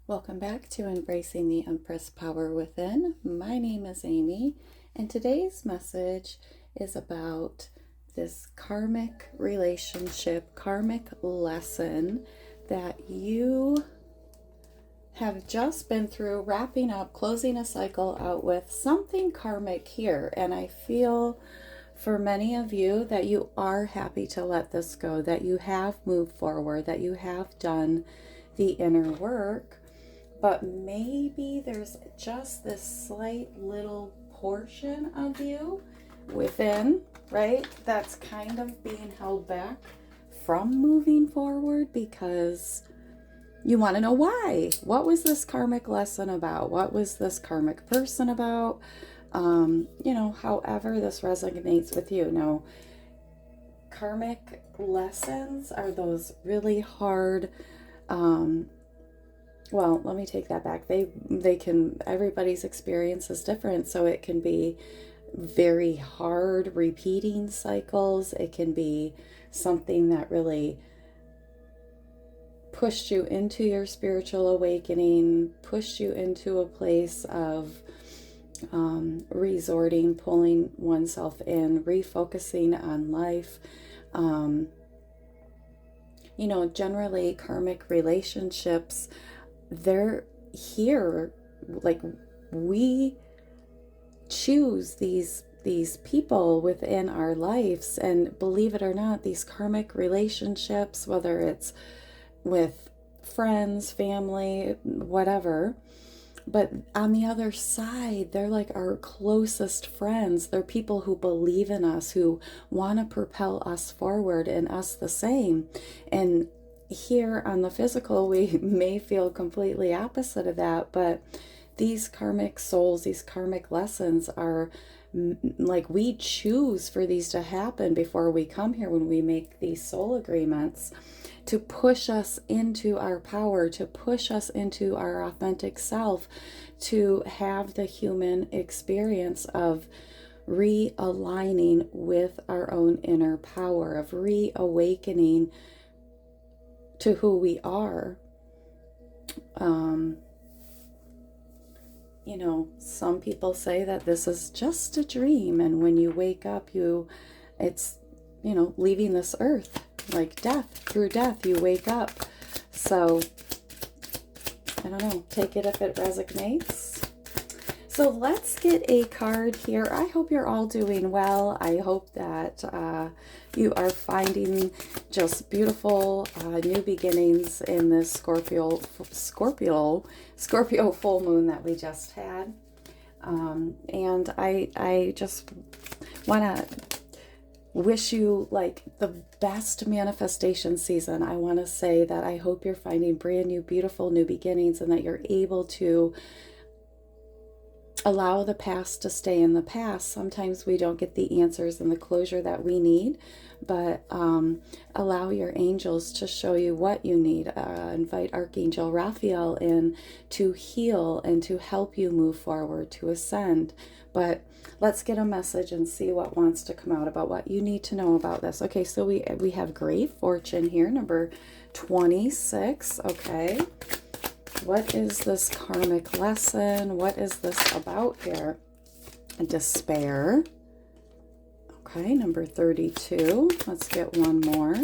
Welcome back to Embracing the Empress Power Within. My name is Amy, and today's message is about this karmic relationship, karmic lesson that you have just been through, wrapping up, closing a cycle out with something karmic here. And I feel for many of you that you are happy to let this go, that you have moved forward, that you have done the inner work. But maybe there's just this slight little portion of you within, right, that's kind of being held back from moving forward because you want to know why. What was this karmic lesson about? What was this karmic person about? However this resonates with you. Now, karmic lessons are those really hard, well, let me take that back. They can, everybody's experience is different, so it can be very hard repeating cycles. It can be something that really pushed you into your spiritual awakening, pushed you into a place of resorting, pulling oneself in, refocusing on life. Generally karmic relationships, they're here, like, we choose these people within our lives, and believe it or not, these karmic relationships, whether it's with friends, family, whatever, but on the other side, they're like our closest friends. They're people who believe in us, who want to propel us forward, and us the same. And here on the physical, we may feel completely opposite of that, but these karmic souls, these karmic lessons are like, we choose for these to happen before we come here, when we make these soul agreements, to push us into our power, to push us into our authentic self, to have the human experience of realigning with our own inner power, of reawakening to who we are. Some people say that this is just a dream, and when you wake up, it's leaving this earth, like death. Through death you wake up. So I don't know, take it if it resonates. So let's get a card here. I hope you're all doing well. I hope that you are finding just beautiful new beginnings in this Scorpio full moon that we just had. And I just want to wish you like the best manifestation season. I want to say that I hope you're finding brand new, beautiful new beginnings, and that you're able to allow the past to stay in the past. Sometimes we don't get the answers and the closure that we need, but allow your angels to show you what you need. Invite Archangel Raphael in to heal and to help you move forward, to ascend. But let's get a message and see what wants to come out about what you need to know about this. Okay, so we have great fortune here, number 26. Okay. What is this karmic lesson? What is this about here? Despair. Okay, number 32. Let's get one more.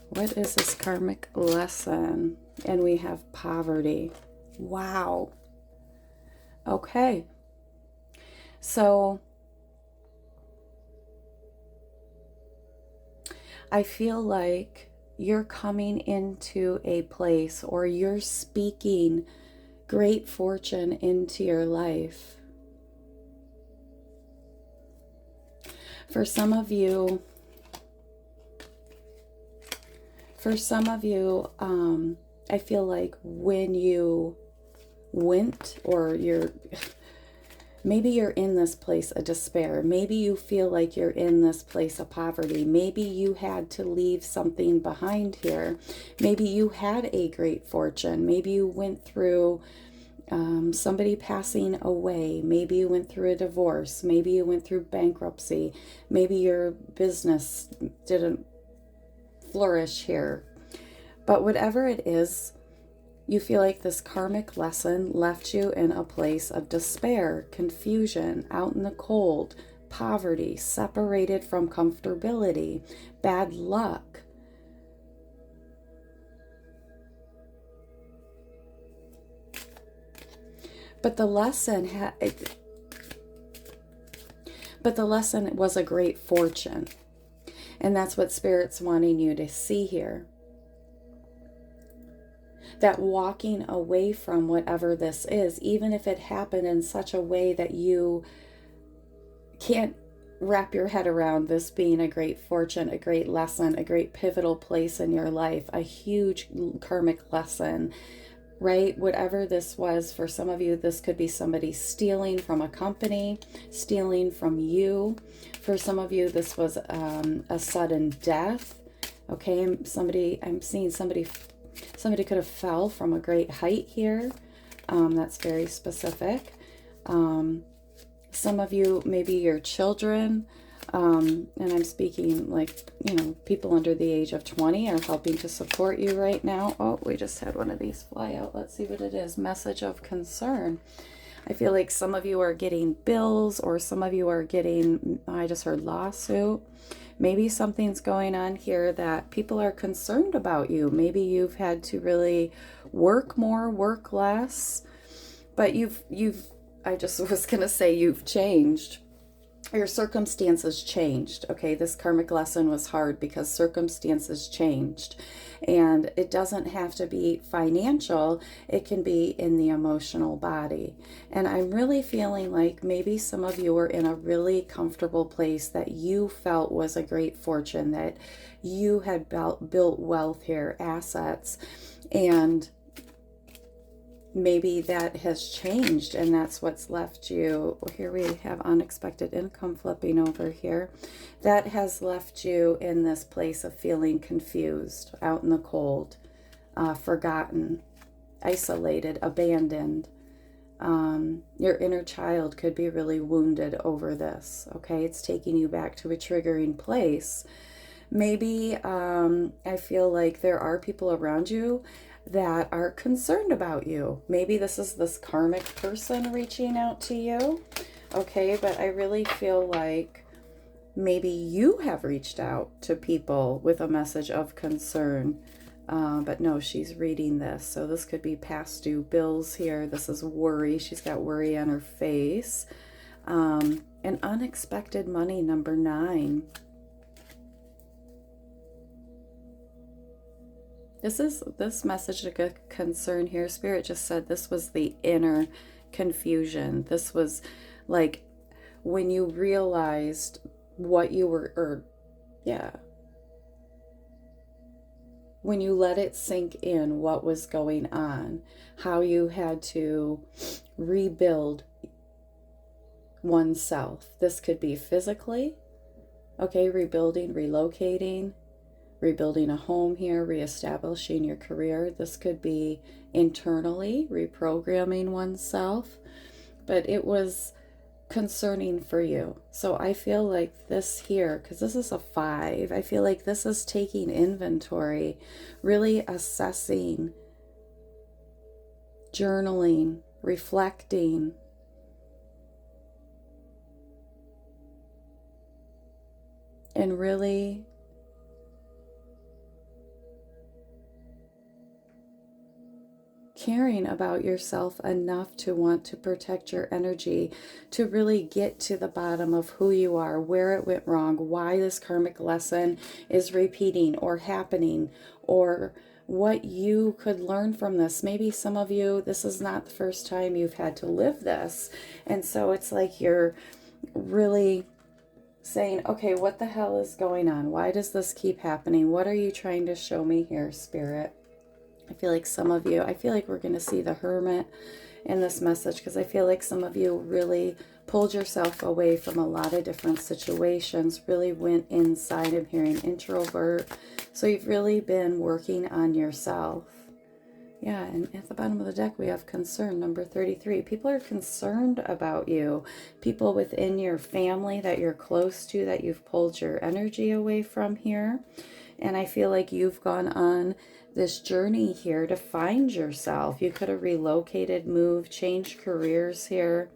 What is this karmic lesson? And we have poverty. Wow. Okay. So I feel like you're coming into a place, or you're speaking great fortune into your life. For some of you, I feel like when you went, or maybe you're in this place of despair. Maybe you feel like you're in this place of poverty. Maybe you had to leave something behind here. Maybe you had a great fortune. Maybe you went through somebody passing away. Maybe you went through a divorce. Maybe you went through bankruptcy. Maybe your business didn't flourish here. But whatever it is, You feel like this karmic lesson left you in a place of despair, confusion, out in the cold, poverty, separated from comfortability, bad luck. But the lesson was a great fortune. And that's what Spirit's wanting you to see here. That walking away from whatever this is, even if it happened in such a way that you can't wrap your head around this being a great fortune, a great lesson, a great pivotal place in your life, a huge karmic lesson, right? Whatever this was, for some of you, this could be somebody stealing from a company, stealing from you. For some of you, this was a sudden death. Okay, I'm seeing somebody could have fell from a great height here. That's very specific. Some of you, maybe your children, and I'm speaking like, people under the age of 20 are helping to support you right now. Oh, we just had one of these fly out. Let's see what it is. Message of concern. I feel like some of you are getting bills, or some of you are getting, I just heard lawsuit. Maybe something's going on here that people are concerned about you. Maybe you've had to really work more, work less, but I just was going to say you've changed. Your circumstances changed. Okay, this karmic lesson was hard because circumstances changed. And it doesn't have to be financial. It can be in the emotional body. And I'm really feeling like maybe some of you are in a really comfortable place that you felt was a great fortune, that you had built wealth here, assets, and maybe that has changed, and that's what's left you. Here we have unexpected income flipping over here. That has left you in this place of feeling confused, out in the cold, forgotten, isolated, abandoned. Your inner child could be really wounded over this. Okay, it's taking you back to a triggering place. Maybe I feel like there are people around you that are concerned about you. Maybe this is this karmic person reaching out to you. Okay, but I really feel like maybe you have reached out to people with a message of concern. But no, she's reading this. So this could be past due bills here. This is worry. She's got worry on her face. And unexpected money, number 9. This message of concern here. Spirit just said this was the inner confusion. This was like when you realized what you were, when you let it sink in what was going on, how you had to rebuild oneself. This could be physically, okay, rebuilding, relocating, rebuilding a home here, reestablishing your career. This could be internally, reprogramming oneself, but it was concerning for you. So I feel like this here, because this is a 5, I feel like this is taking inventory, really assessing, journaling, reflecting, and really caring about yourself enough to want to protect your energy, to really get to the bottom of who you are, where it went wrong, why this karmic lesson is repeating or happening, or what you could learn from this. Maybe some of you, this is not the first time you've had to live this. And so it's like you're really saying, okay, what the hell is going on? Why does this keep happening? What are you trying to show me here, Spirit? I feel like some of you, I feel like we're going to see the Hermit in this message, because I feel like some of you really pulled yourself away from a lot of different situations, really went inside. I'm hearing introvert. So you've really been working on yourself. Yeah, and at the bottom of the deck, we have concern, number 33. People are concerned about you. People within your family that you're close to, that you've pulled your energy away from here. And I feel like you've gone on this journey here to find yourself. You could have relocated, moved, changed careers here.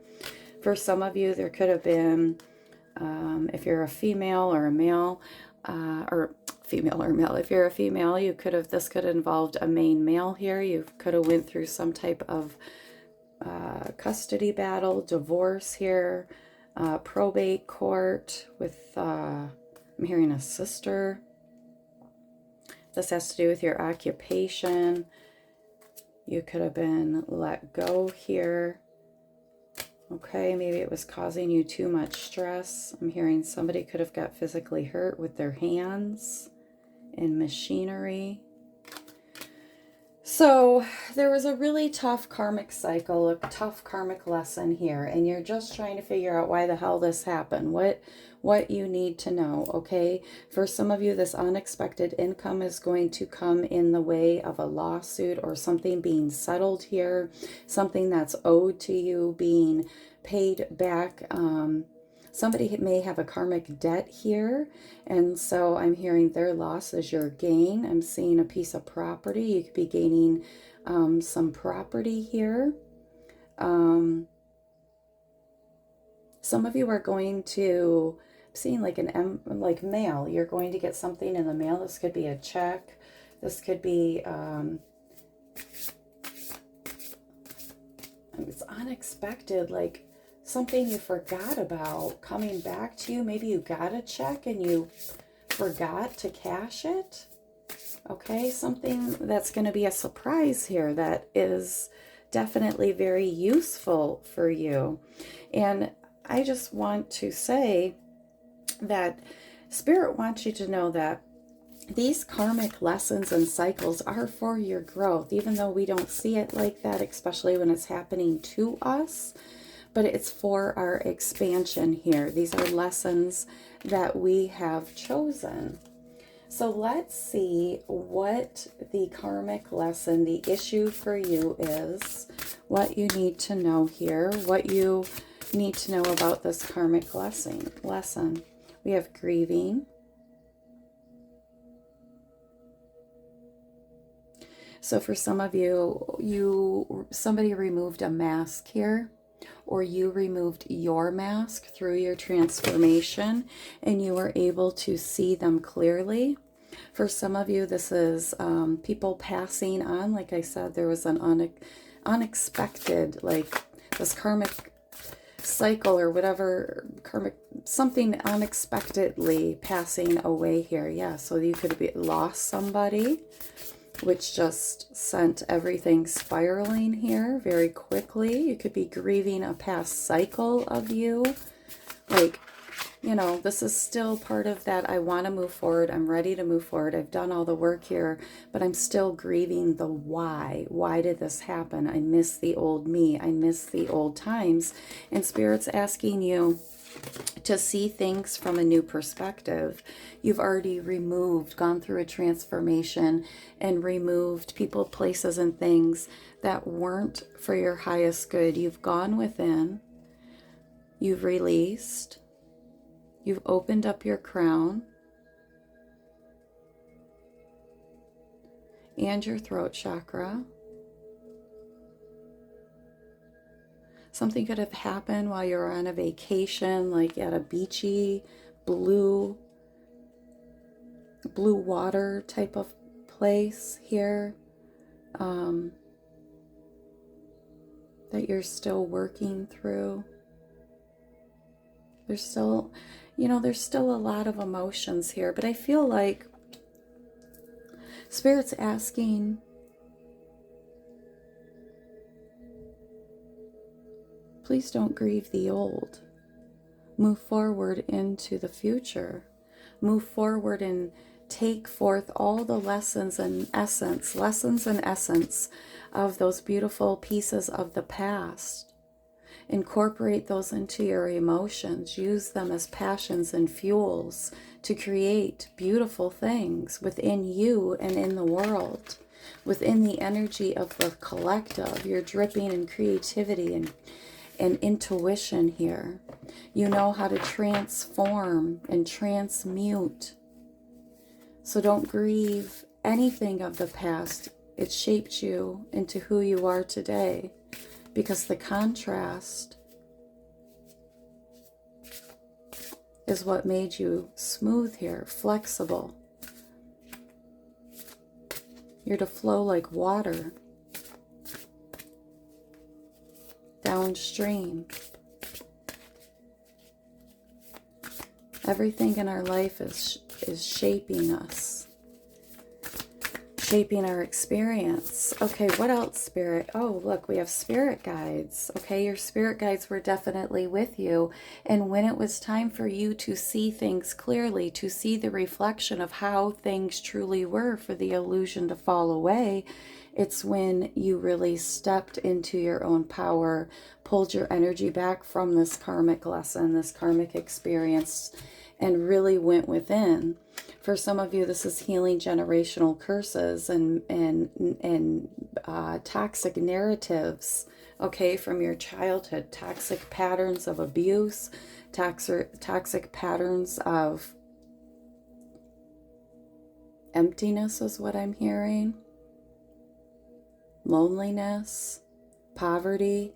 For some of you, there could have been, if you're a female or a male, or female or male, if you're a female, you could have, this could have involved a main male here. You could have went through some type of custody battle, divorce here, probate court with, I'm hearing a sister. This has to do with your occupation. You could have been let go here. Okay, maybe it was causing you too much stress. I'm hearing somebody could have got physically hurt with their hands in machinery. So there was a really tough karmic cycle, a tough karmic lesson here, and you're just trying to figure out why the hell this happened, what you need to know, okay? For some of you, this unexpected income is going to come in the way of a lawsuit or something being settled here, something that's owed to you being paid back. Somebody may have a karmic debt here, and so I'm hearing their loss is your gain. I'm seeing a piece of property. You could be gaining some property here. Some of you are going to, I'm seeing like like mail. You're going to get something in the mail. This could be a check. This could be, it's unexpected, like something you forgot about coming back to you. Maybe you got a check and you forgot to cash it. Okay, something that's going to be a surprise here that is definitely very useful for you. And I just want to say that Spirit wants you to know that these karmic lessons and cycles are for your growth, even though we don't see it like that, especially when it's happening to us. But it's for our expansion here. These are lessons that we have chosen. So let's see what the karmic lesson, the issue for you is, what you need to know here, what you need to know about this karmic lesson. We have grieving. So for some of you, somebody removed a mask here, or you removed your mask through your transformation and you were able to see them clearly. For some of you, this is people passing on. Like I said, there was an unexpected, like this karmic cycle or whatever, karmic, something unexpectedly passing away here. Yeah, so you could have lost somebody, which just sent everything spiraling here very quickly. You could be grieving a past cycle of you. Like, you know, this is still part of that. I want to move forward. I'm ready to move forward. I've done all the work here, but I'm still grieving the why. Why did this happen? I miss the old me. I miss the old times. And Spirit's asking you to see things from a new perspective. You've already gone through a transformation and removed people, places, and things that weren't for your highest good. You've gone within, you've released, you've opened up your crown and your throat chakra. Something could have happened while you were on a vacation, like at a beachy, blue water type of place here, that you're still working through. There's still, there's still a lot of emotions here, but I feel like Spirit's asking, please don't grieve the old. Move forward into the future. Move forward and take forth all the lessons and essence of those beautiful pieces of the past. Incorporate those into your emotions. Use them as passions and fuels to create beautiful things within you and in the world. Within the energy of the collective, you're dripping in creativity and intuition here. You know how to transform and transmute So don't grieve anything of the past. It shaped you into who you are today, because the contrast is what made you smooth here, flexible. You're to flow like water downstream. Everything in our life is shaping us, shaping our experience. Okay, what else, Spirit? Oh, look, we have spirit guides. Okay, your spirit guides were definitely with you. And when it was time for you to see things clearly, to see the reflection of how things truly were, for the illusion to fall away, it's when you really stepped into your own power, pulled your energy back from this karmic lesson, this karmic experience, and really went within. For some of you, this is healing generational curses and toxic narratives, okay, from your childhood, toxic patterns of abuse, toxic patterns of emptiness is what I'm hearing, loneliness, poverty,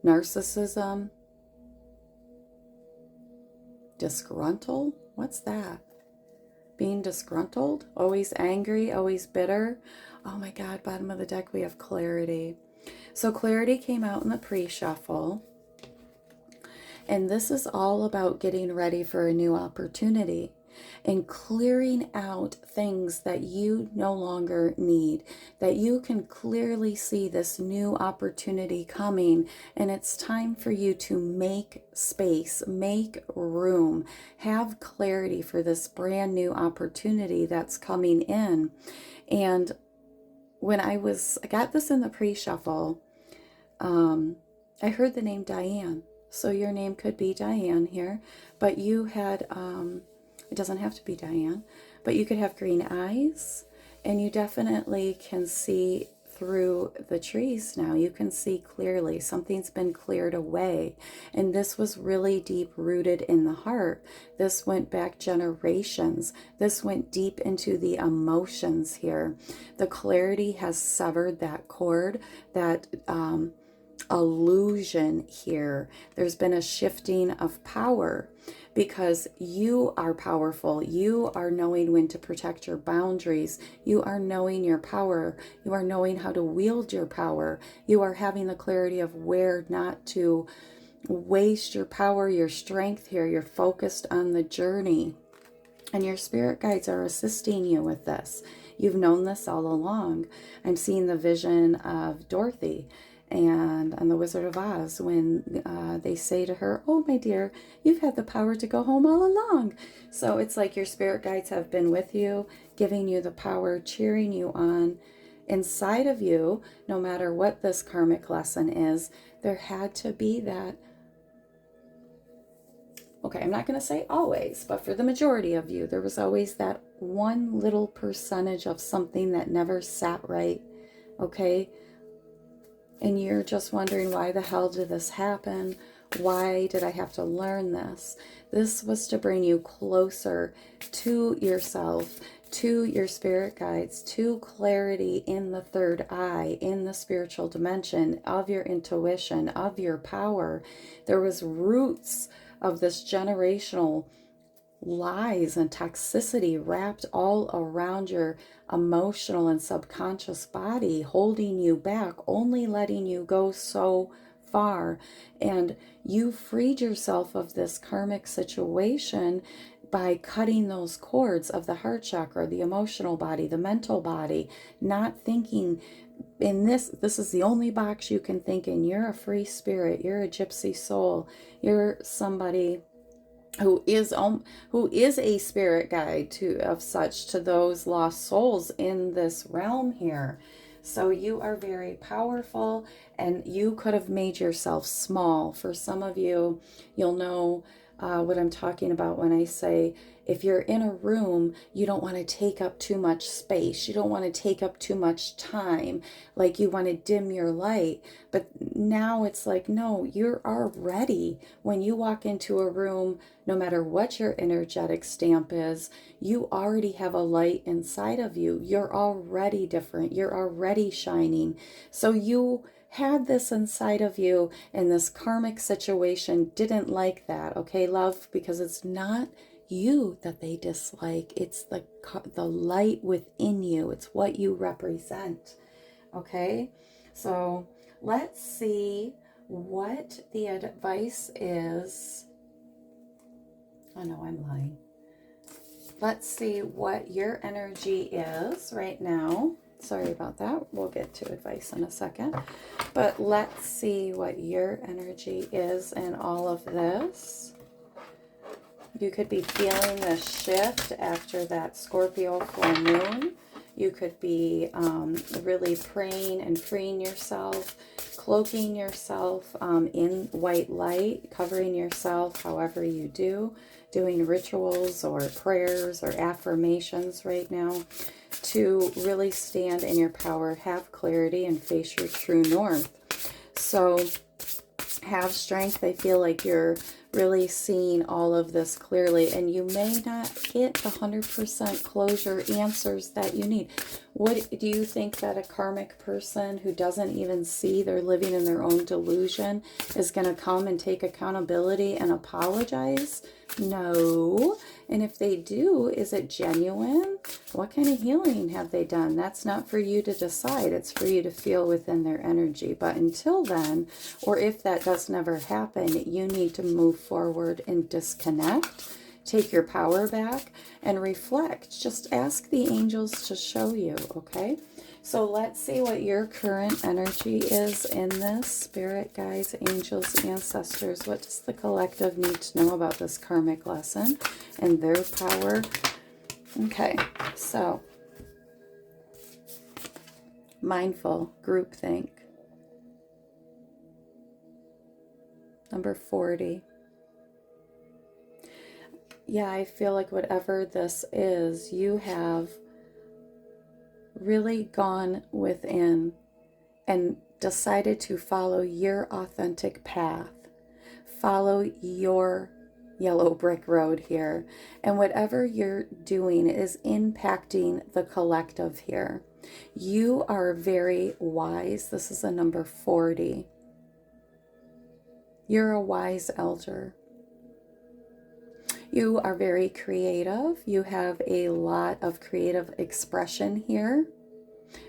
narcissism, disgruntled. What's that? Being disgruntled, always angry, always bitter. Oh my God, bottom of the deck, we have clarity. So clarity came out in the pre-shuffle. And this is all about getting ready for a new opportunity and clearing out things that you no longer need, that you can clearly see this new opportunity coming, and it's time for you to make space, make room, have clarity for this brand new opportunity that's coming in. And when I got this in the pre-shuffle, I heard the name Diane. So your name could be Diane here, but you had, it doesn't have to be Diane, but you could have green eyes, and you definitely can see through the trees now. You can see clearly. Something's been cleared away, and this was really deep rooted in the heart. This went back generations. This went deep into the emotions here. The clarity has severed that cord, that illusion here. There's been a shifting of power, because you are powerful. You are knowing when to protect your boundaries. You are knowing your power. You are knowing how to wield your power. You are having the clarity of where not to waste your power, your strength here. You're focused on the journey, and your spirit guides are assisting you with this. You've known this all along. I'm seeing the vision of Dorothy and on The Wizard of Oz, when they say to her, oh my dear, you've had the power to go home all along. So it's like your spirit guides have been with you, giving you the power, cheering you on. Inside of you, no matter what this karmic lesson is, there had to be that, okay, I'm not going to say always, but for the majority of you, there was always that one little percentage of something that never sat right, okay? And you're just wondering, why the hell did this happen? Why did I have to learn this? This was to bring you closer to yourself, to your spirit guides, to clarity in the third eye, in the spiritual dimension of your intuition, of your power. There was roots of this generational lies and toxicity wrapped all around your emotional and subconscious body, holding you back, only letting you go so far. And you freed yourself of this karmic situation by cutting those cords of the heart chakra, the emotional body, the mental body, not thinking in this is the only box you can think in. You're a free spirit, you're a gypsy soul, you're somebody who is a spirit guide to those lost souls in this realm here. So you are very powerful, and you could have made yourself small. For some of you, you'll know what I'm talking about when I say if you're in a room, you don't want to take up too much space. You don't want to take up too much time. Like you want to dim your light. But now it's like, no, you're already, when you walk into a room, no matter what your energetic stamp is, you already have a light inside of you. You're already different. You're already shining. So you had this inside of you, and this karmic situation didn't like that, okay, love? Because it's not you that they dislike. It's the light within you. It's what you represent, okay? So let's see what the advice is. Oh no, I'm lying. Let's see what your energy is right now. Sorry about that. We'll get to advice in a second. But let's see what your energy is in all of this. You could be feeling the shift after that Scorpio full moon. You could be really praying and freeing yourself, cloaking yourself in white light, covering yourself however you do, doing rituals or prayers or affirmations right now to really stand in your power, have clarity, and face your true north. So have strength. I feel like you're really seeing all of this clearly, and you may not get the 100% closure answers that you need. What do you think that a karmic person who doesn't even see they're living in their own delusion is going to come and take accountability and apologize? No. And if they do, is it genuine? What kind of healing have they done? That's not for you to decide. It's for you to feel within their energy. But until then, or if that does never happen, you need to move forward and disconnect. Take your power back and reflect. Just ask the angels to show you, okay? So let's see what your current energy is in this. Spirit, guides, angels, ancestors. What does the collective need to know about this karmic lesson and their power? Okay, so mindful, groupthink. Number 40. Yeah, I feel like whatever this is, you have really gone within and decided to follow your authentic path. Follow your yellow brick road here. And whatever you're doing is impacting the collective here. You are very wise. This is a number 40. You're a wise elder. You are very creative. You have a lot of creative expression here.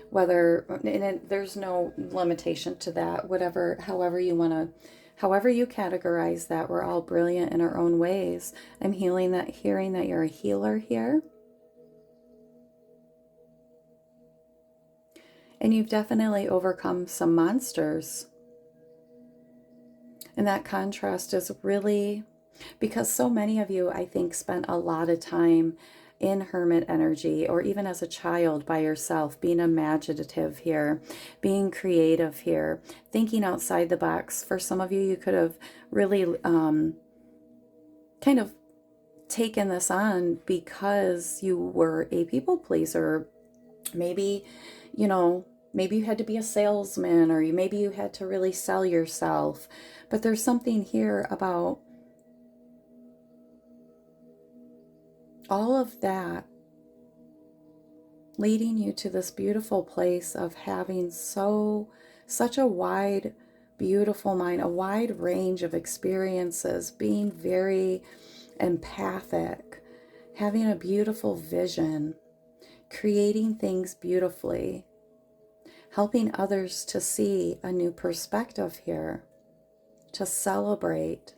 Whether, and there's no limitation to that, whatever, however you want to, however you categorize that, we're all brilliant in our own ways. I'm hearing that, hearing that you're a healer here. And you've definitely overcome some monsters. And that contrast is really, because so many of you, I think, spent a lot of time in hermit energy, or even as a child by yourself, being imaginative here, being creative here, thinking outside the box. For some of you, you could have really kind of taken this on because you were a people pleaser. Maybe, you know, maybe you had to be a salesman, or maybe you had to really sell yourself. But there's something here about all of that leading you to this beautiful place of having such a wide, beautiful mind, a wide range of experiences, being very empathic, having a beautiful vision, creating things beautifully, helping others to see a new perspective here, to celebrate.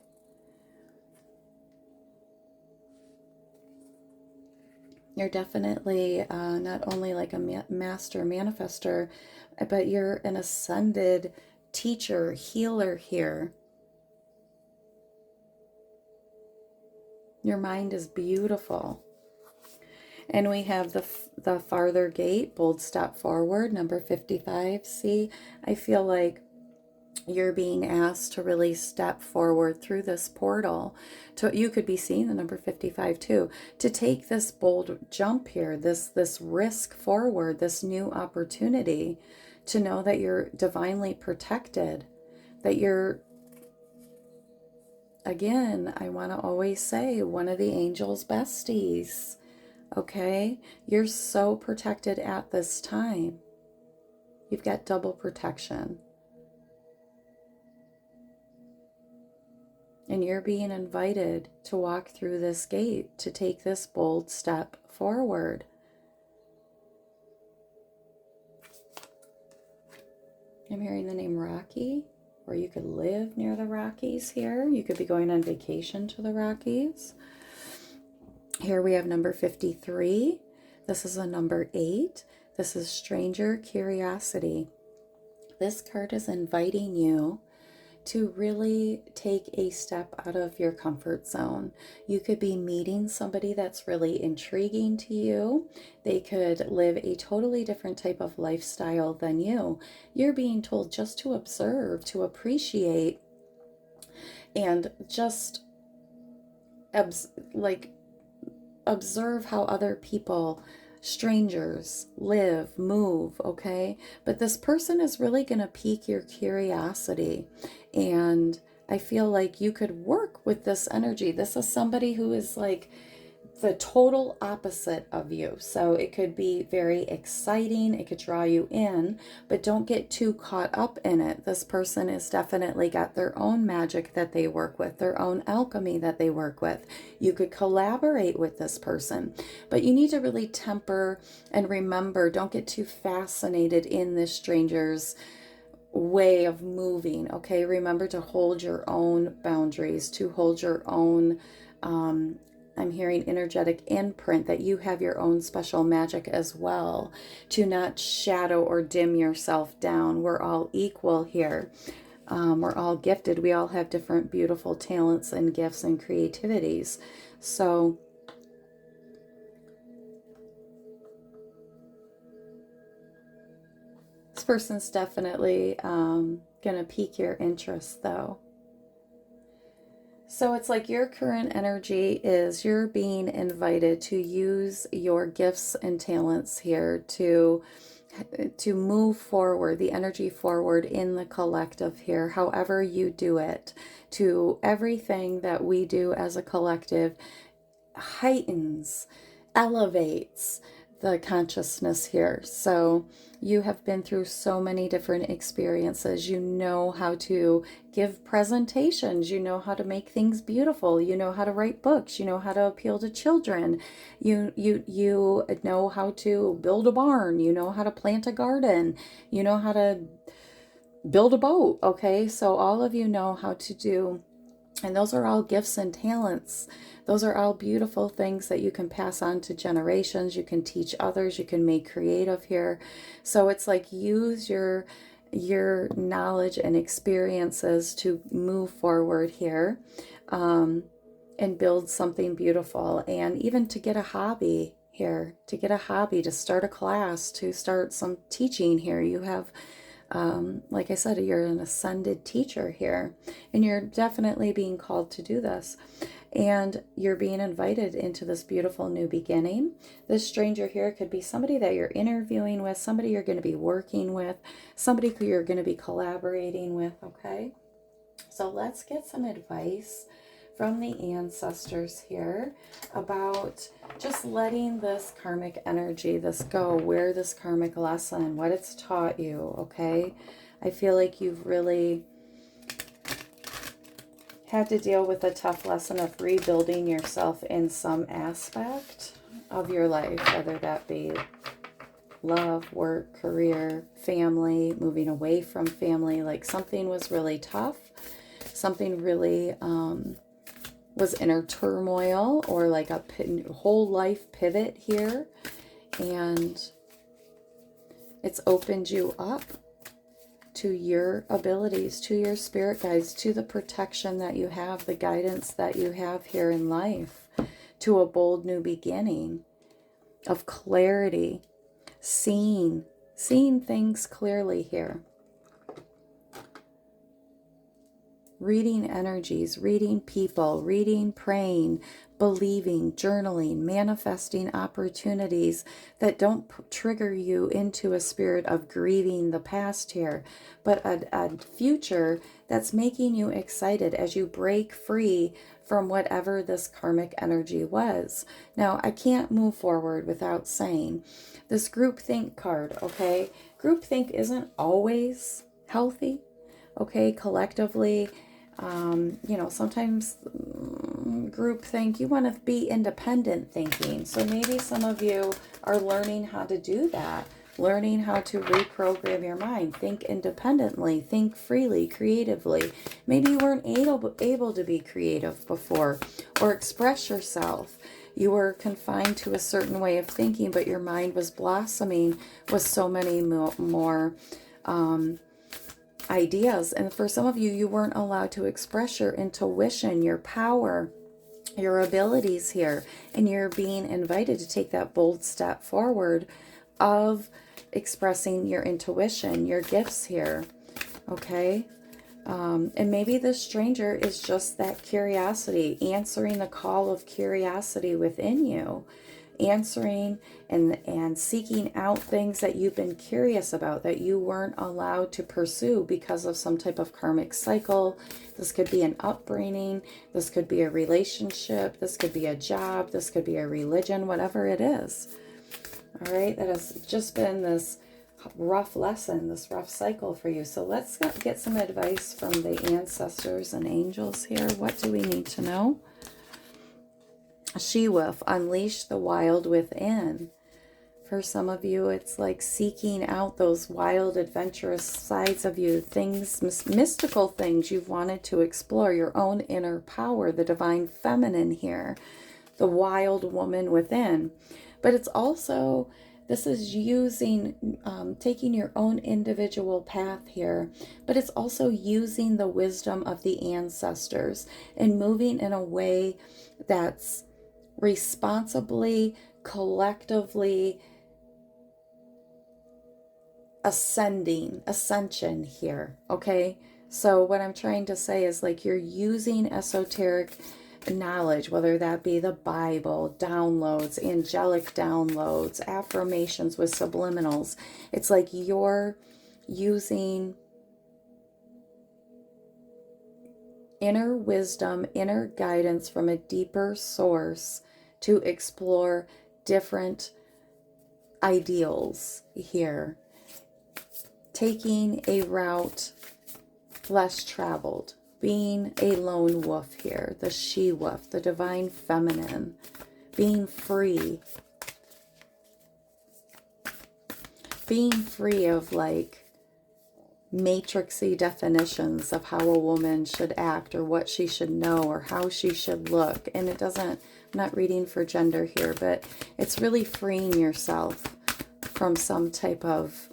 You're definitely not only like a master manifester, but you're an ascended teacher, healer here. Your mind is beautiful. And we have the farther gate, bold step forward, number 55. See, I feel like you're being asked to really step forward through this portal. You could be seeing the number 55 too, to take this bold jump here, this risk forward, this new opportunity, to know that you're divinely protected, that you're, again, I want to always say, one of the angels' besties. Okay? You're so protected at this time. You've got double protection. And you're being invited to walk through this gate, to take this bold step forward. I'm hearing the name Rocky, or you could live near the Rockies here. You could be going on vacation to the Rockies. Here we have number 53. This is a number 8. This is Stranger Curiosity. This card is inviting you to really take a step out of your comfort zone. You could be meeting somebody that's really intriguing to you. They could live a totally different type of lifestyle than you. You're being told just to observe, to appreciate, and just observe how other people, strangers, live, move, okay? But this person is really going to pique your curiosity. And I feel like you could work with this energy. This is somebody who is like the total opposite of you. So it could be very exciting. It could draw you in, but don't get too caught up in it. This person has definitely got their own magic that they work with, their own alchemy that they work with. You could collaborate with this person, but you need to really temper and remember, don't get too fascinated in this stranger's way of moving, okay? Remember to hold your own boundaries, to hold your own, I'm hearing energetic imprint, that you have your own special magic as well, to not shadow or dim yourself down. We're all equal here. We're all gifted. We all have different beautiful talents and gifts and creativities. So this person's definitely going to pique your interest though. So it's like your current energy is you're being invited to use your gifts and talents here to move forward, the energy forward in the collective here, however you do it. To everything that we do as a collective heightens, elevates the consciousness here. So you have been through so many different experiences. You know how to give presentations. You know how to make things beautiful. You know how to write books. You know how to appeal to children. You know how to build a barn. You know how to plant a garden. You know how to build a boat. Okay, so all of you know how to do, and those are all gifts and talents. Those are all beautiful things that you can pass on to generations. You can teach others. You can make creative here. So it's like use your knowledge and experiences to move forward here, and build something beautiful. And even to get a hobby here, to start a class, to start some teaching here. You have, like I said, you're an ascended teacher here, and you're definitely being called to do this. And you're being invited into this beautiful new beginning. This stranger here could be somebody that you're interviewing with, somebody you're going to be working with, somebody who you're going to be collaborating with, okay? So let's get some advice from the ancestors here about just letting this karmic energy, this go, where this karmic lesson, what it's taught you, okay? I feel like you've really had to deal with a tough lesson of rebuilding yourself in some aspect of your life, whether that be love, work, career, family, moving away from family. Like something was really tough, something really was inner turmoil, or like a whole life pivot here, and it's opened you up to your abilities, to your spirit guides, to the protection that you have, the guidance that you have here in life, to a bold new beginning of clarity, seeing things clearly here. reading energies, reading people, reading, praying, believing, journaling, manifesting opportunities that don't trigger you into a spirit of grieving the past here, but a future that's making you excited as you break free from whatever this karmic energy was. Now, I can't move forward without saying this groupthink card, okay? Groupthink isn't always healthy, okay? Collectively, sometimes groupthink, you want to be independent thinking. So maybe some of you are learning how to do that, learning how to reprogram your mind, think independently, think freely, creatively. Maybe you weren't able to be creative before or express yourself. You were confined to a certain way of thinking, but your mind was blossoming with so many more ideas. And for some of you, you weren't allowed to express your intuition, your power, your abilities here. And you're being invited to take that bold step forward of expressing your intuition, your gifts here. Okay? And maybe this stranger is just that curiosity, answering the call of curiosity within you, answering and seeking out things that you've been curious about that you weren't allowed to pursue because of some type of karmic cycle. This could be an upbringing, this could be a relationship, this could be a job, this could be a religion, whatever it is. All right, that has just been this rough lesson, this rough cycle for you. So let's get some advice from the ancestors and angels here. What do we need to know? She-wolf, unleash the wild within. For some of you, it's like seeking out those wild, adventurous sides of you, things, mystical things you've wanted to explore, your own inner power, the divine feminine here, the wild woman within. But it's also, this is using, taking your own individual path here, but it's also using the wisdom of the ancestors and moving in a way that's responsibly, collectively ascension here, okay? So what I'm trying to say is like you're using esoteric knowledge, whether that be the Bible, downloads, angelic downloads, affirmations with subliminals. It's like you're using inner wisdom, inner guidance from a deeper source to explore different ideals here. Taking a route less traveled, being a lone wolf here, the she-wolf, the divine feminine, being free of like matrixy definitions of how a woman should act or what she should know or how she should look. And it doesn't, I'm not reading for gender here, but it's really freeing yourself from some type of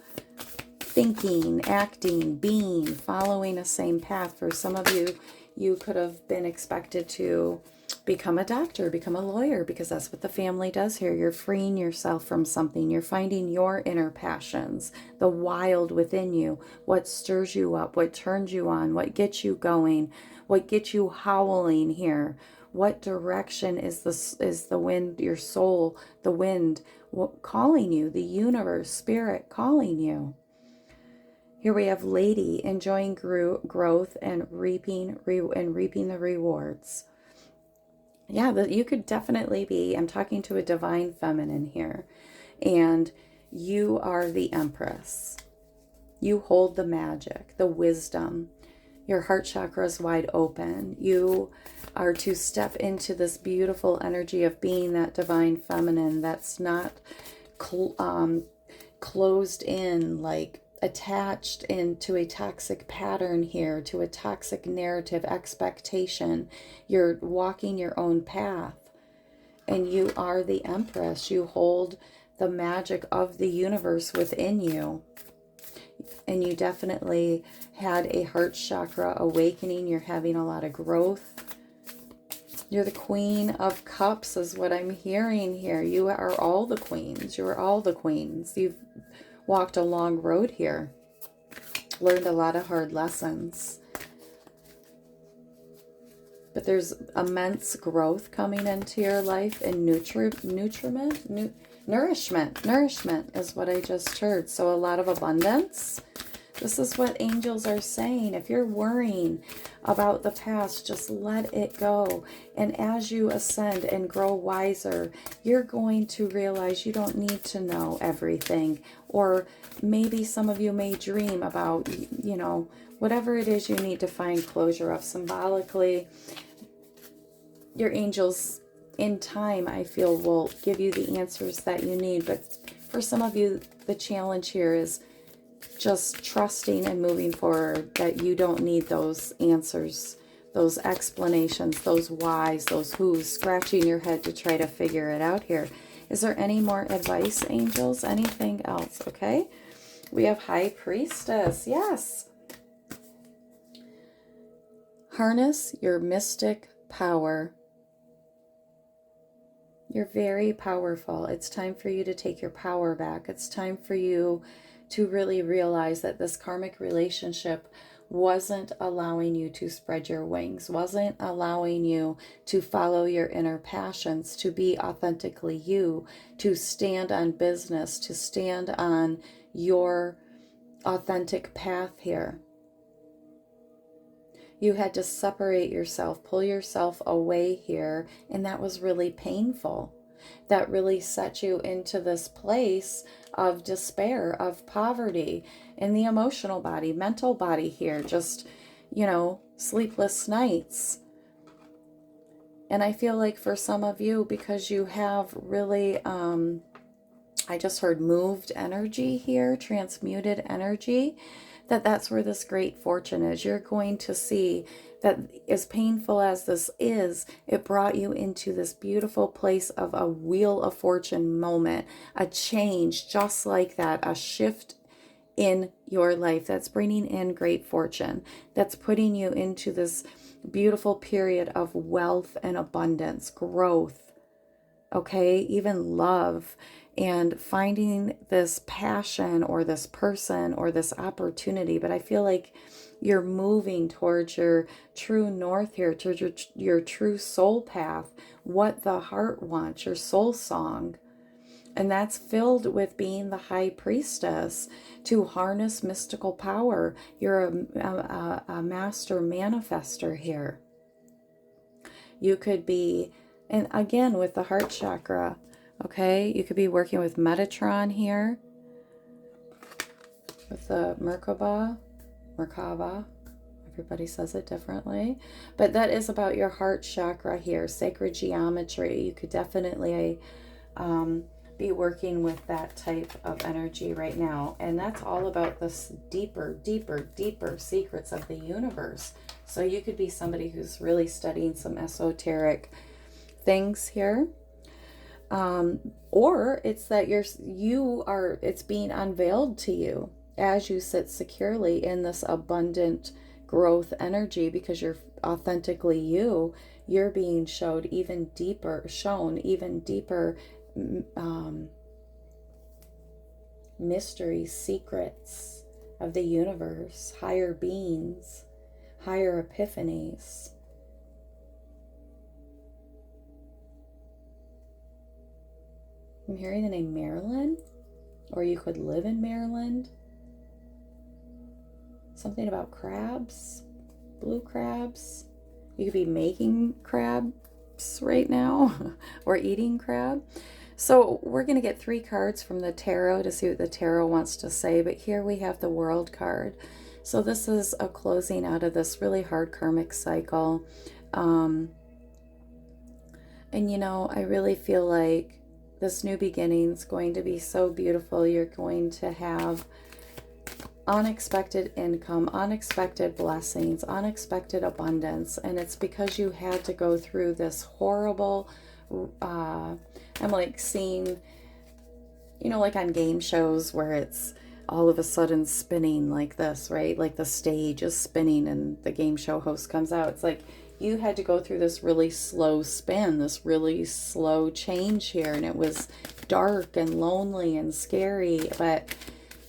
thinking, acting, being, following a same path. For some of you, you could have been expected to become a doctor, become a lawyer, because that's what the family does here. You're freeing yourself from something. You're finding your inner passions, the wild within you, what stirs you up, what turns you on, what gets you going, what gets you howling here. What direction is the wind, your soul, the wind calling you, the universe, spirit calling you? Here we have lady, enjoying growth and reaping the rewards. Yeah, you could definitely be, I'm talking to a divine feminine here, and you are the empress. You hold the magic, the wisdom. Your heart chakra is wide open. You are to step into this beautiful energy of being that divine feminine that's not closed in, like attached into a toxic pattern here, to a toxic narrative expectation. You're walking your own path, and you are the empress. You hold the magic of the universe within you, and you definitely had a heart chakra awakening. You're having a lot of growth. You're the queen of cups is what I'm hearing here. You are all the queens. You are all the queens. You've walked a long road here, learned a lot of hard lessons. But there's immense growth coming into your life, and nourishment is what I just heard. So a lot of abundance. This is what angels are saying. If you're worrying about the past, just let it go. And as you ascend and grow wiser, you're going to realize you don't need to know everything. Or maybe some of you may dream about, you know, whatever it is you need to find closure of symbolically. Your angels in time, I feel, will give you the answers that you need. But for some of you, the challenge here is just trusting and moving forward, that you don't need those answers, those explanations, those whys, those who's, scratching your head to try to figure it out here. Is there any more advice, angels? Anything else? Okay. We have High Priestess. Yes. Harness your mystic power. You're very powerful. It's time for you to take your power back. It's time for you to really realize that this karmic relationship wasn't allowing you to spread your wings, wasn't allowing you to follow your inner passions, to be authentically you, to stand on business, to stand on your authentic path here. You had to separate yourself, pull yourself away here, and that was really painful. That really set you into this place of despair, of poverty, in the emotional body, mental body here, just, you know, sleepless nights. And I feel like for some of you, because you have really, I just heard moved energy here, transmuted energy, that's where this great fortune is. You're going to see that as painful as this is, it brought you into this beautiful place of a wheel of fortune moment, a change just like that, a shift in your life that's bringing in great fortune, that's putting you into this beautiful period of wealth and abundance, growth, okay, even love, and finding this passion or this person or this opportunity. But I feel like you're moving towards your true north here, towards your true soul path, what the heart wants, your soul song. And that's filled with being the High Priestess, to harness mystical power. You're a master manifester here. You could be, and again with the heart chakra, okay, you could be working with Metatron here, with the Merkaba, everybody says it differently, but that is about your heart chakra here, sacred geometry. You could definitely be working with that type of energy right now, and that's all about this deeper secrets of the universe. So you could be somebody who's really studying some esoteric things here. Or it's that it's being unveiled to you as you sit securely in this abundant growth energy, because you're authentically you're being shown even deeper mysteries, secrets of the universe, higher beings, higher epiphanies. I'm hearing the name Maryland, or you could live in Maryland. Something about crabs, blue crabs. You could be making crabs right now or eating crab. So we're going to get 3 cards from the tarot to see what the tarot wants to say. But here we have the World card. So this is a closing out of this really hard karmic cycle. And you know, I really feel like this new beginning is going to be so beautiful. You're going to have unexpected income, unexpected blessings, unexpected abundance. And it's because you had to go through this horrible, I'm like seeing, you know, like on game shows where it's all of a sudden spinning like this, right? Like the stage is spinning and the game show host comes out. It's like you had to go through this really slow spin, this really slow change here. And it was dark and lonely and scary, but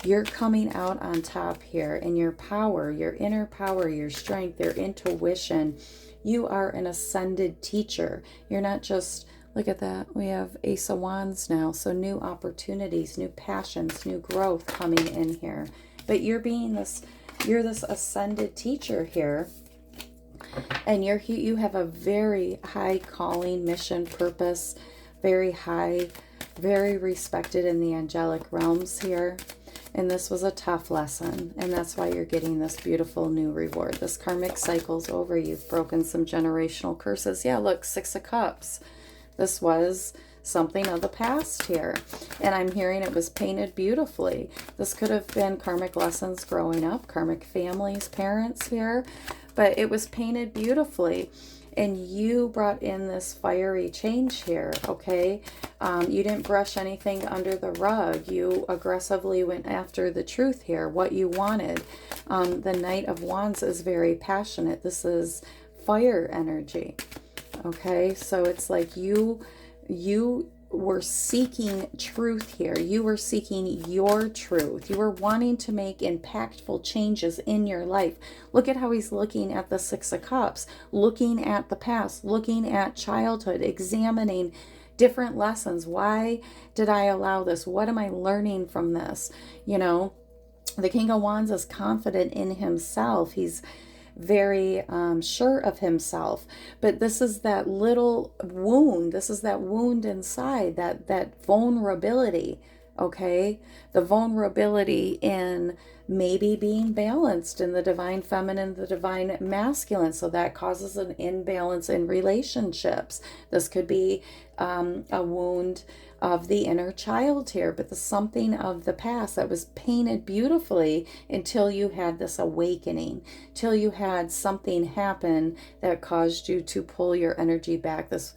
you're coming out on top here in your power, your inner power, your strength, your intuition, You are an ascended teacher. You're not just, look at that, we have Ace of Wands now. So new opportunities, new passions, new growth coming in here. But you're this ascended teacher here. And you have a very high calling, mission, purpose, very high, very respected in the angelic realms here. And this was a tough lesson. And that's why you're getting this beautiful new reward. This karmic cycle's over. You've broken some generational curses. Yeah, look, Six of Cups. This was something of the past here. And I'm hearing it was painted beautifully. This could have been karmic lessons growing up, karmic families, parents here. But it was painted beautifully. And you brought in this fiery change here, okay? You didn't brush anything under the rug. You aggressively went after the truth here, what you wanted. The Knight of Wands is very passionate. This is fire energy, okay? So it's like you were seeking truth here. You were seeking your truth. You were wanting to make impactful changes in your life. Look at how he's looking at the Six of Cups, looking at the past, looking at childhood, examining different lessons. Why did I allow this? What am I learning from this? You know, the King of Wands is confident in himself. He's very sure of himself, but this is that little wound. This is that wound inside, that vulnerability, okay? The vulnerability in maybe being balanced in the divine feminine, the divine masculine, so that causes an imbalance in relationships. This could be a wound of the inner child here, but the something of the past that was painted beautifully until you had this awakening, till you had something happen that caused you to pull your energy back, this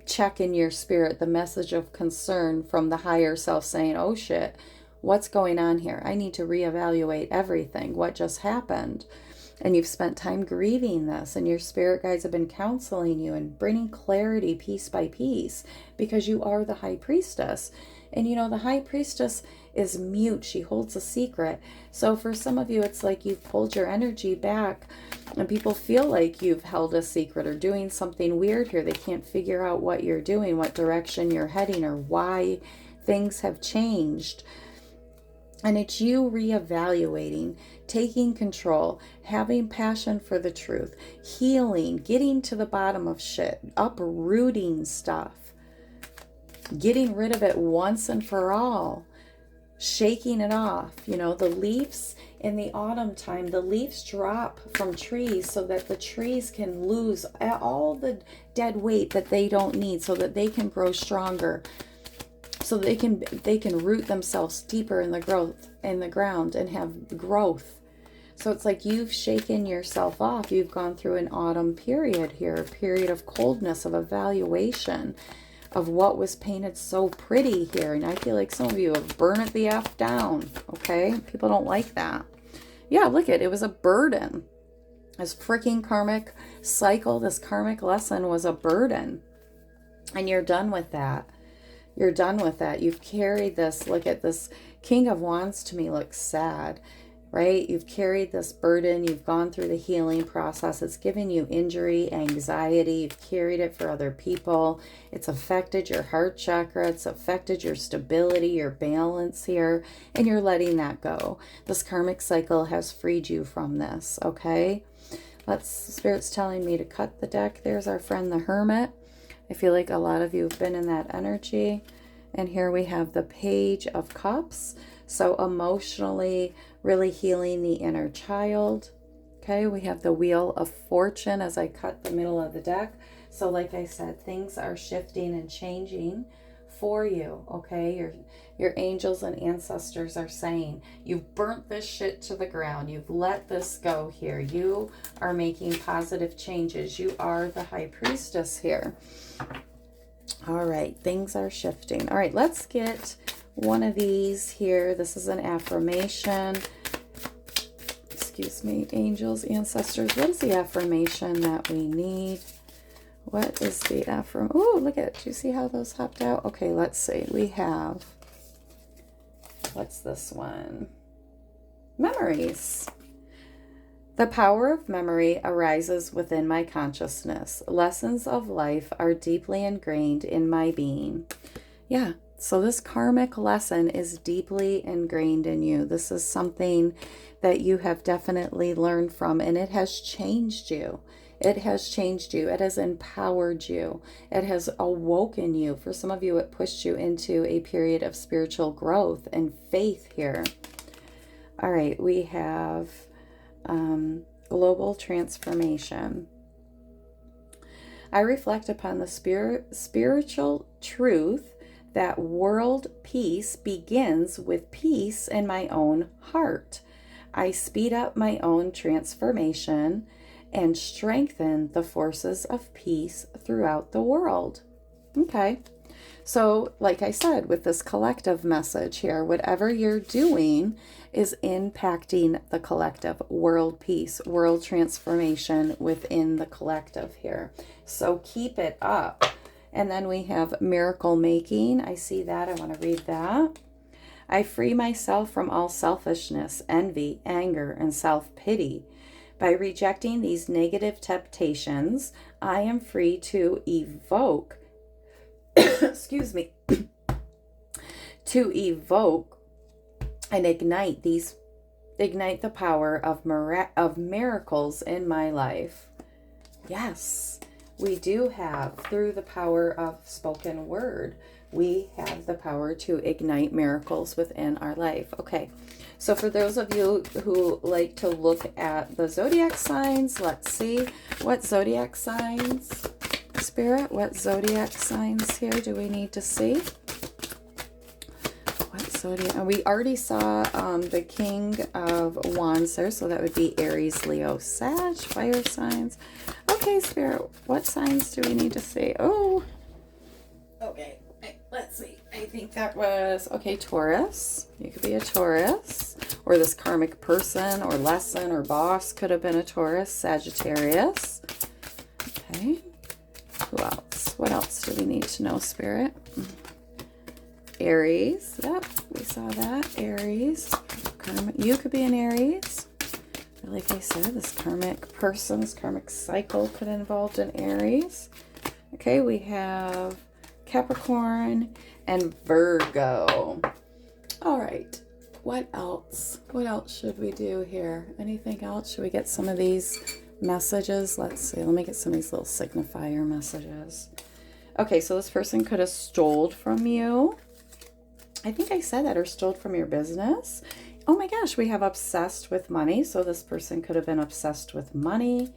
check in your spirit, the message of concern from the higher self saying, oh shit, what's going on here? I need to reevaluate everything. What just happened? And you've spent time grieving this, and your spirit guides have been counseling you and bringing clarity piece by piece, because you are the high priestess. And you know, the high priestess is mute. She holds a secret. So for some of you, it's like you've pulled your energy back and people feel like you've held a secret or doing something weird here. They can't figure out what you're doing, what direction you're heading, or why things have changed. And it's you reevaluating, taking control, having passion for the truth, healing, getting to the bottom of shit, uprooting stuff, getting rid of it once and for all, shaking it off. You know, the leaves in the autumn time, the leaves drop from trees so that the trees can lose all the dead weight that they don't need, so that they can grow stronger. So they can root themselves deeper in the ground and have growth. So it's like you've shaken yourself off. You've gone through an autumn period here, a period of coldness, of evaluation of what was painted so pretty here. And I feel like some of you have burned it the F down, okay? People don't like that. Yeah, look it was a burden. This freaking karmic cycle, this karmic lesson was a burden. And you're done with that. You're done with that. You've carried this. Look at this King of Wands to me looks sad, right? You've carried this burden. You've gone through the healing process. It's given you injury, anxiety. You've carried it for other people. It's affected your heart chakra. It's affected your stability, your balance here, and you're letting that go. This karmic cycle has freed you from this, okay? Spirit's telling me to cut the deck. There's our friend the Hermit. I feel like a lot of you have been in that energy. And here we have the Page of Cups. So emotionally, really healing the inner child. Okay, we have the Wheel of Fortune as I cut the middle of the deck. So like I said, things are shifting and changing for you, okay? Your angels and ancestors are saying, you've burnt this shit to the ground. You've let this go here. You are making positive changes. You are the High Priestess here. All right, things are shifting. All right, let's get one of these here. This is an affirmation. Excuse me, angels, ancestors. What is the affirmation that we need? What is the affirmation? Oh, look at it. Do you see how those hopped out? Okay, let's see. We have, what's this one? Memories. The power of memory arises within my consciousness. Lessons of life are deeply ingrained in my being. Yeah, so this karmic lesson is deeply ingrained in you. This is something that you have definitely learned from, and it has changed you. It has changed you. It has empowered you. It has awoken you. For some of you, it pushed you into a period of spiritual growth and faith here. All right, we have global transformation. I reflect upon the spiritual truth that world peace begins with peace in my own heart. I speed up my own transformation and strengthen the forces of peace throughout the world. Okay. So, like I said, with this collective message here, whatever you're doing is impacting the collective. World peace, world transformation within the collective here. So keep it up. And then we have miracle making. I see that. I want to read that. I free myself from all selfishness, envy, anger, and self-pity. By rejecting these negative temptations, I am free to evoke excuse me, to evoke and ignite the power of miracles in my life. Yes, we do have, through the power of spoken word, we have the power to ignite miracles within our life. Okay, so for those of you who like to look at the zodiac signs, let's see what zodiac signs. Spirit, what zodiac signs here do we need to see? What zodiac? And we already saw the King of Wands there, so that would be Aries, Leo, Sag, fire signs. Okay, Spirit, what signs do we need to see? Oh, okay, let's see. I think that was, okay, Taurus. You could be a Taurus, or this karmic person or lesson or boss could have been a Taurus, Sagittarius. Okay. Who else? What else do we need to know, Spirit? Aries. Yep, we saw that. Aries. You could be an Aries. Like I said, this karmic person, this karmic cycle could involve an Aries. Okay, we have Capricorn and Virgo. All right. What else? What else should we do here? Anything else? Should we get some of these messages? Let's see. Let me get some of these little signifier messages. Okay, so this person could have stole from you. I think I said that, or stole from your business. Oh my gosh, we have obsessed with money. So this person could have been obsessed with money.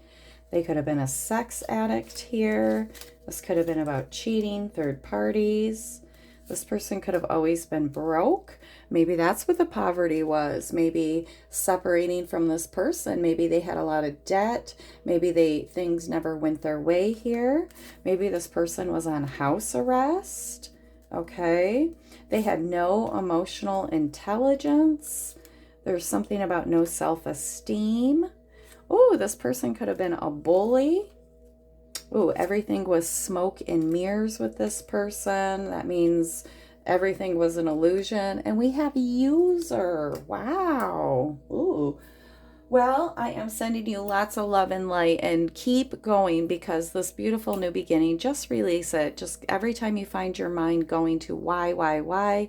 They could have been a sex addict here. This could have been about cheating, third parties. This person could have always been broke. Maybe that's what the poverty was. Maybe separating from this person. Maybe they had a lot of debt. Maybe things never went their way here. Maybe this person was on house arrest. Okay. They had no emotional intelligence. There's something about no self-esteem. Oh, this person could have been a bully. Oh, everything was smoke and mirrors with this person. That means everything was an illusion. And we have user. Wow. Ooh. Well, I am sending you lots of love and light, and keep going, because this beautiful new beginning, just release it. Just every time you find your mind going to why,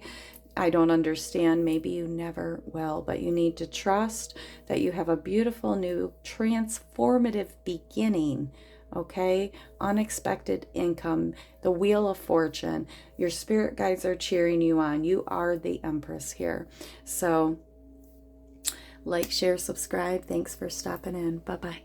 I don't understand, maybe you never will, but you need to trust that you have a beautiful new transformative beginning. Okay, unexpected income, the wheel of fortune. Your spirit guides are cheering you on. You are the Empress here. So like, share, subscribe. Thanks for stopping in. Bye-bye.